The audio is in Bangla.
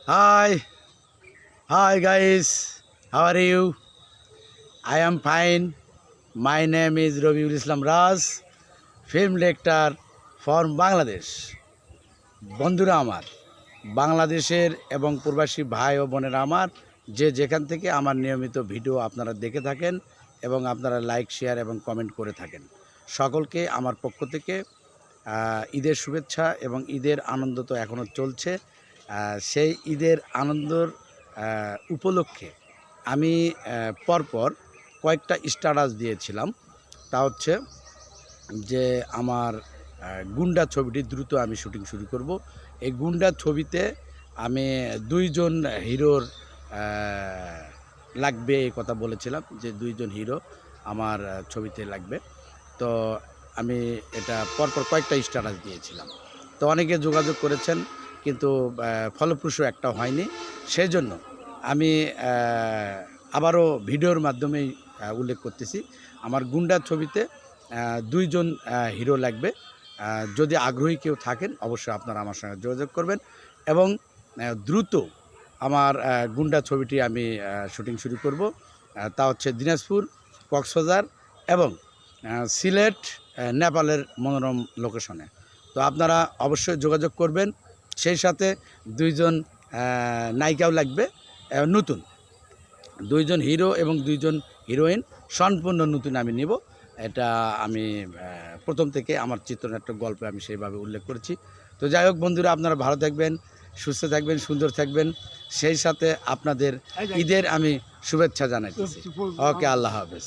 Hi, hi guys, how are you? I am fine. My name is Rabiul Islam Raj, film director from Bangladesh. বন্ধুরা আমার বাংলাদেশের এবং প্রবাসী ভাই ও বোনেরা আমার যে যেখান থেকে আমার নিয়মিত ভিডিও আপনারা দেখে থাকেন এবং আপনারা লাইক শেয়ার এবং কমেন্ট করে থাকেন সকলকে আমার পক্ষ থেকে ঈদের শুভেচ্ছা এবং ঈদের আনন্দ তো এখনও চলছে। সেই ঈদের আনন্দর উপলক্ষে আমি পরপর কয়েকটা স্ট্যাটাস দিয়েছিলাম। তা হচ্ছে যে আমার গুন্ডা ছবিটি দ্রুত আমি শুটিং শুরু করব। এই গুন্ডা ছবিতে আমি দুইজন হিরোর লাগবে এই কথা বলেছিলাম যে দুইজন হিরো আমার ছবিতে লাগবে। তো আমি এটা পরপর কয়েকটা স্ট্যাটাস দিয়েছিলাম। তো অনেকে যোগাযোগ করেছেন কিন্তু ফলপ্রসূ একটা হয়নি। সেই জন্য আমি আবারও ভিডিওর মাধ্যমেই উল্লেখ করতেছি আমার গুন্ডা ছবিতে দুইজন হিরো লাগবে। যদি আগ্রহী কেউ থাকেন অবশ্যই আপনারা আমার সঙ্গে যোগাযোগ করবেন এবং দ্রুত আমার গুন্ডা ছবিটি আমি শুটিং শুরু করব। তা হচ্ছে দিনাজপুর, কক্সবাজার এবং সিলেট, নেপালের মনোরম লোকেশনে। তো আপনারা অবশ্যই যোগাযোগ করবেন। সেই সাথে দুইজন নায়িকাও লাগবে, নতুন দুইজন হিরো এবং দুইজন হিরোইন সম্পূর্ণ নতুন আমি নিব। এটা আমি প্রথম থেকে আমার চিত্রনাট্য গল্পে আমি সেইভাবে উল্লেখ করেছি। তো যাই হোক বন্ধুরা, আপনারা ভালো থাকবেন, সুস্থ থাকবেন, সুন্দর থাকবেন। সেই সাথে আপনাদের ঈদের আমি শুভেচ্ছা জানাইতেছি। ওকে, আল্লাহ হাফেজ।